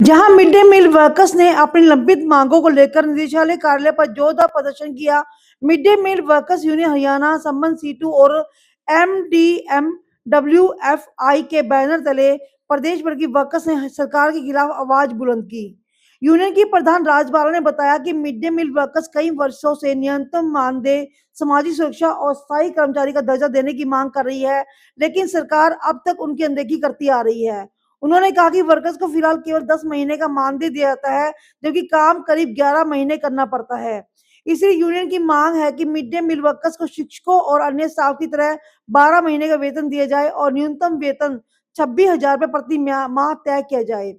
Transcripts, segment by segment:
जहां mid day meal workers ने अपनी लंबित मांगों को लेकर निदेशालय कार्यालय पर जोरदार प्रदर्शन किया। Mid day meal workers union Haryana संबंध सीटू और MDMWFI के बैनर तले प्रदेश भर की वर्कर्स ने सरकार के खिलाफ आवाज बुलंद की। यूनियन की प्रधान राजबाला ने बताया कि मिड डे मील वर्कर्स कई वर्षों से न्यूनतम मानदेय, सामाजिक सुरक्षा और स्थायी कर्मचारी का दर्जा देने की मांग कर रही है, लेकिन सरकार अब तक उनकी अनदेखी करती आ रही है। उन्होंने कहा कि वर्कर्स को फिलहाल केवल 10 महीने का मानदेय दिया जाता है, जबकि काम करीब 11 महीने करना पड़ता है। इसलिए यूनियन की मांग है कि मिड डे मील वर्कर्स को शिक्षकों और अन्य स्टाफ की तरह 12 महीने का वेतन दिया जाए और न्यूनतम वेतन 26,000 रुपए प्रति माह तय किया जाए।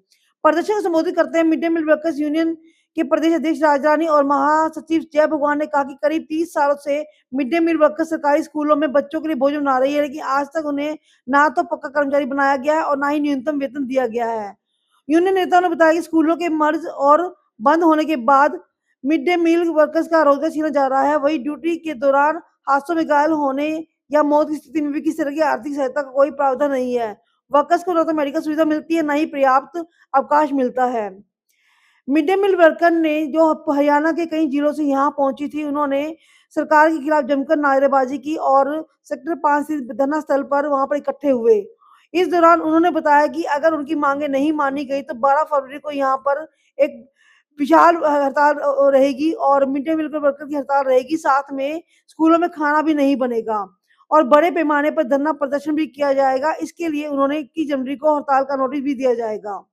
प्रदर्शन को संबोधित करते हैं mid day meal workers union के प्रदेश अध्यक्ष राजरानी और महासचिव जय भगवान ने कहा कि करीब 30 सालों से मिड डे मील वर्कर्स सरकारी स्कूलों में बच्चों के लिए भोजन बना रही है, लेकिन आज तक उन्हें ना तो पक्का कर्मचारी बनाया गया है और ना ही न्यूनतम वेतन दिया गया है। यूनियन नेताओं ने बताया कि स्कूलों के मर्ज और बंद होने के बाद मिड डे मील वर्कर्स का रोजगार छीना जा रहा है। वही ड्यूटी के दौरान हादसों में घायल होने या मौत की स्थिति में भी किसी तरह की आर्थिक सहायता का कोई प्रावधान नहीं है। वर्कर्स को ना तो मेडिकल सुविधा मिलती है, ना ही पर्याप्त अवकाश मिलता है। मिड डे मील वर्कर ने जो हरियाणा के कई जिलों से यहाँ पहुंची थी, उन्होंने सरकार के खिलाफ जमकर नारेबाजी की और सेक्टर 5 स्थित धरना स्थल पर वहां पर इकट्ठे हुए। इस दौरान उन्होंने बताया कि अगर उनकी मांगे नहीं मानी गई तो 12 फरवरी को यहाँ पर एक विशाल हड़ताल रहेगी और मिड डे मील वर्कर की हड़ताल रहेगी। साथ में स्कूलों में खाना भी नहीं बनेगा और बड़े पैमाने पर धरना प्रदर्शन भी किया जाएगा। इसके लिए उन्होंने 21 जनवरी को हड़ताल का नोटिस भी दिया जाएगा।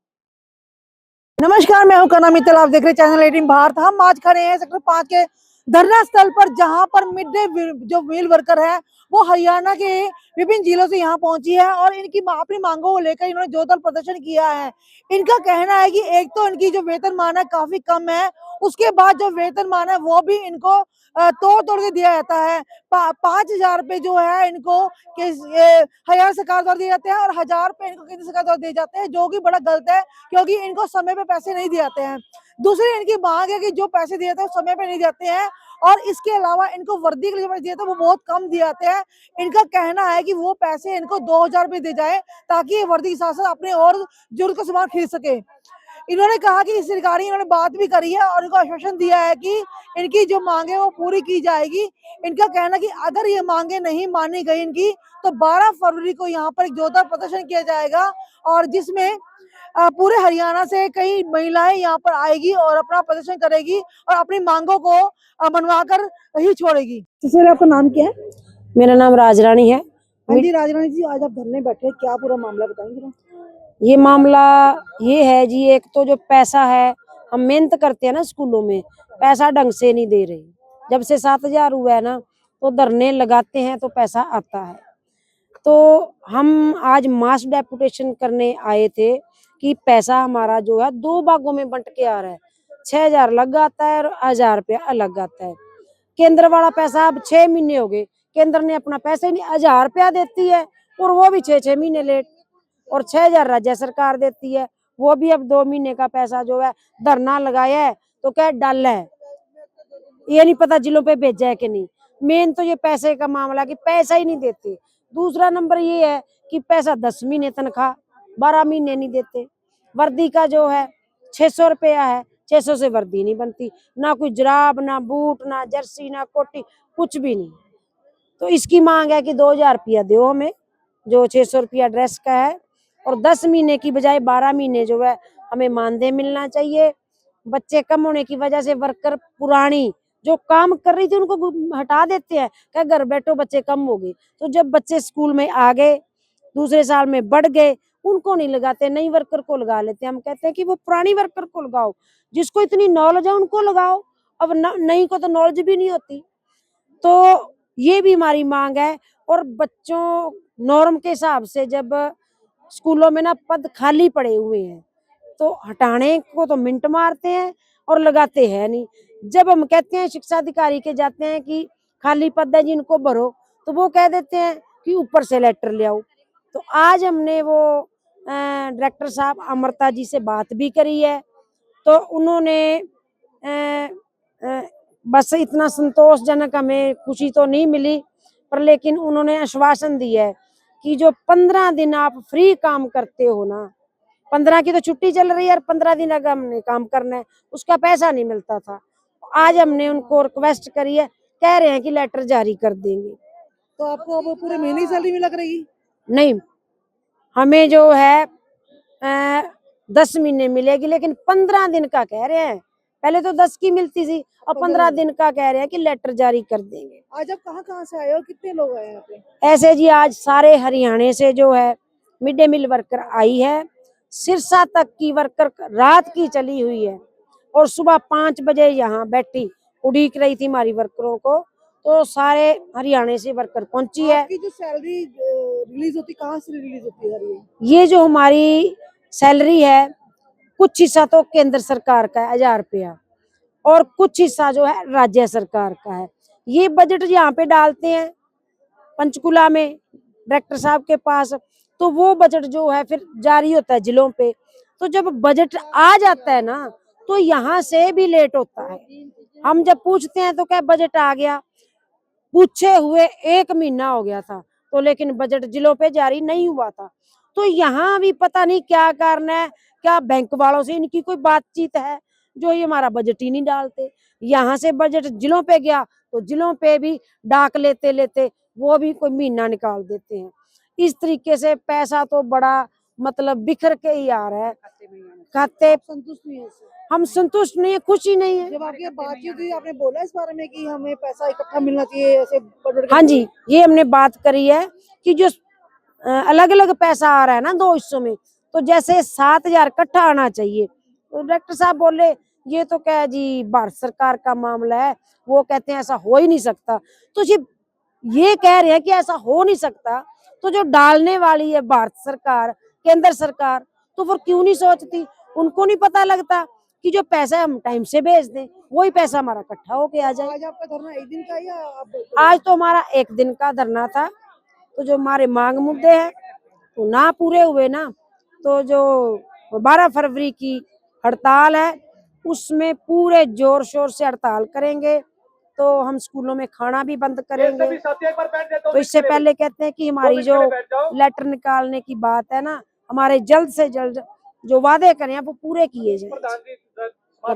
नमस्कार, मैं हूं कना मित्तल, आप देख रहे हैं चैनल 18 भारत। हम आज खड़े हैं सेक्टर 5 के धरना स्थल पर, जहां पर मिड डे जो मील वर्कर है वो हरियाणा के विभिन्न जिलों से यहाँ पहुंची है और इनकी अपनी मांगों को लेकर इन्होंने जोरदार प्रदर्शन किया है। इनका कहना है कि एक तो इनकी जो वेतनमान है काफी कम है, उसके बाद जो वेतनमान है वो भी इनको तोड़ तोड़ के दिया जाता है। 5,000 रुपए जो है इनको हरियाणा सरकार द्वारा दिए जाते हैं और 1,000 रुपए इनको केंद्र सरकार द्वारा दिए जाते हैं, जो कि बड़ा गलत है क्योंकि इनको समय पे पैसे नहीं दिए जाते हैं। दूसरी इनकी मांग है कि जो पैसे दिए जाते हैं समय पे नहीं जाते हैं और इसके अलावा इनको वर्दी के लिए जो पैसे दिए जाते हैं वो बहुत कम दिए जाते हैं। इनका कहना है कि वो पैसे इनको 2,000 रुपए दे जाए ताकि ये वर्दी के साथ साथ अपने और जरूरत का सामान खरीद सके। इन्होंने कहा कि इस रिगार्डिंग इन्होंने बात भी करी है और इनको आश्वासन दिया है कि इनकी जो मांगे वो पूरी की जाएगी। इनका कहना कि अगर ये मांगे नहीं मानी गई इनकी तो 12 फरवरी को यहाँ पर एक जोरदार प्रदर्शन किया जाएगा और जिसमें पूरे हरियाणा से कई महिलाएं यहाँ पर आएगी और अपना प्रदर्शन करेगी और अपनी मांगों को मनवाकर ही छोड़ेगी। तो आपका नाम क्या है? मेरा नाम राजरानी है। हाँ जी राजरानी जी, आज आप धरने बैठे, क्या पूरा मामला बताएंगे? ये मामला ये है जी, एक तो जो पैसा है, हम मेहनत करते हैं ना स्कूलों में, पैसा ढंग से नहीं दे रहे। जब से 7,000 हुआ है ना तो धरने लगाते हैं तो पैसा आता है। तो हम आज मास डेपुटेशन करने आए थे कि पैसा हमारा जो है 2 भागों में बंट के आ रहा है। 6,000 अलग आता है और 1,000 रुपया अलग आता है। केंद्र वाला पैसा अब 6 महीने हो गए, केंद्र ने अपना पैसा ही नहीं, 1,000 रुपया देती है और वो भी 6 महीने लेट, और 6,000 राज्य सरकार देती है, वो भी अब 2 महीने का पैसा जो है धरना लगाया है तो क्या डाला है, ये नहीं पता जिलों पे भेजा है कि नहीं। मेन तो ये पैसे का मामला कि पैसा ही नहीं देते। दूसरा नंबर ये है कि पैसा 10 महीने तनख्वाह, 12 महीने नहीं देते। वर्दी का जो है 600 रुपया है, 600 से वर्दी नहीं बनती, ना कोई जुराब, ना बूट, ना जर्सी, ना कोटी, कुछ भी नहीं। तो इसकी मांग है कि 2,000 रुपया दो हमें, जो 600 रुपया ड्रेस का है, और 10 महीने की बजाय 12 महीने जो है हमें मानदेय मिलना चाहिए। बच्चे कम होने की वजह से वर्कर पुरानी जो काम कर रही थी उनको हटा देते हैं, क्या घर बैठो बच्चे कम हो गए। तो जब बच्चे स्कूल में आ गए, दूसरे साल में बढ़ गए, उनको नहीं लगाते, नई वर्कर को लगा लेते हैं। हम कहते हैं कि वो पुरानी वर्कर को लगाओ, जिसको इतनी नॉलेज है उनको लगाओ, अब नई को तो नॉलेज भी नहीं होती। तो ये भी हमारी मांग है। और बच्चों नॉर्म के हिसाब से जब स्कूलों में ना पद खाली पड़े हुए हैं तो हटाने को तो मिनट मारते हैं और लगाते हैं नहीं। जब हम कहते हैं शिक्षा अधिकारी के जाते हैं कि खाली पद है जिनको भरो, तो वो कह देते हैं कि ऊपर से लेटर ले आओ। तो आज हमने वो डायरेक्टर साहब अमृता जी से बात भी करी है, तो उन्होंने बस इतना संतोषजनक हमें खुशी तो नहीं मिली, पर लेकिन उन्होंने आश्वासन दिया है कि जो 15 दिन आप फ्री काम करते हो ना, 15 की तो छुट्टी चल रही है और 15 दिन अगर हमने काम करना है, उसका पैसा नहीं मिलता था। आज हमने उनको रिक्वेस्ट करी है, कह रहे हैं कि लेटर जारी कर देंगे। तो आपको अब पूरे महीने की सैलरी मिला करेगी? नहीं, हमें जो है 10 महीने मिलेगी, लेकिन 15 दिन का कह रहे हैं। पहले तो 10 की मिलती थी, और 15 दिन का कह रहे हैं कि लेटर जारी कर देंगे। आज आप कहाँ से आए हो, कितने लोग आए यहाँ पे? ऐसे जी आज सारे हरियाणा से जो है मिड डे मील वर्कर आई है। सिरसा तक की वर्कर रात की चली हुई है और सुबह 5 बजे यहाँ बैठी उड़ीक रही थी हमारी वर्करों को। तो सारे हरियाणा से वर्कर पहुंची है। आपकी जो सैलरी रिलीज होती, कहाँ से रिलीज होती है ये जो हमारी सैलरी है, कुछ हिस्सा तो केंद्र सरकार का है 1000 रुपया, और कुछ हिस्सा जो है राज्य सरकार का है। ये बजट यहाँ पे डालते हैं पंचकुला में डायरेक्टर साहब के पास, तो वो बजट जो है फिर जारी होता है जिलों पे। तो जब बजट आ जाता है ना, तो यहाँ से भी लेट होता है। हम जब पूछते हैं तो क्या बजट आ गया, पूछे हुए 1 महीना हो गया था, तो लेकिन बजट जिलों पे जारी नहीं हुआ था। तो यहाँ भी पता नहीं क्या कारण है, क्या बैंक वालों से इनकी कोई बातचीत है, जो ये हमारा बजट ही नहीं डालते। यहाँ से बजट जिलों पे गया तो जिलों पे भी डाक लेते लेते वो भी कोई महीना निकाल देते हैं। इस तरीके से पैसा तो बड़ा मतलब बिखर के ही आ रहा है खाते। संतुष्ट नहीं है? हम संतुष्ट नहीं है, खुशी नहीं है। जब आपकी बातचीत हुई, आपने बोला इस बारे में कि हमें पैसा इकट्ठा मिलना चाहिए ऐसे बजट? हाँ जी, ये हमने बात करी है कि जो अलग अलग पैसा आ रहा है ना 2 हिस्सों में, तो जैसे 7000 इकट्ठा आना चाहिए। तो डायरेक्टर साहब बोले ये तो क्या जी भारत सरकार का मामला है, वो कहते हैं ऐसा हो ही नहीं सकता। तो जी ये कह रहे हैं कि ऐसा हो नहीं सकता, तो जो डालने वाली है भारत सरकार, केंद्र सरकार, तो फिर क्यों नहीं सोचती? उनको नहीं पता लगता कि जो पैसा हम टाइम से भेज दें, वही पैसा हमारा इकट्ठा होके आ जाए। आज आपका धरना एक दिन का या आज तो हमारा 1 दिन का धरना था। तो जो हमारे मांग मुद्दे हैं तो ना पूरे हुए ना, तो जो 12 फरवरी की हड़ताल है उसमें पूरे जोर शोर से हड़ताल करेंगे। तो हम स्कूलों में खाना भी बंद करेंगे। तो इससे पहले कहते हैं कि हमारी जो लेटर निकालने की बात है ना, हमारे जल्द से जल्द जो वादे करें वो पूरे किए जाए।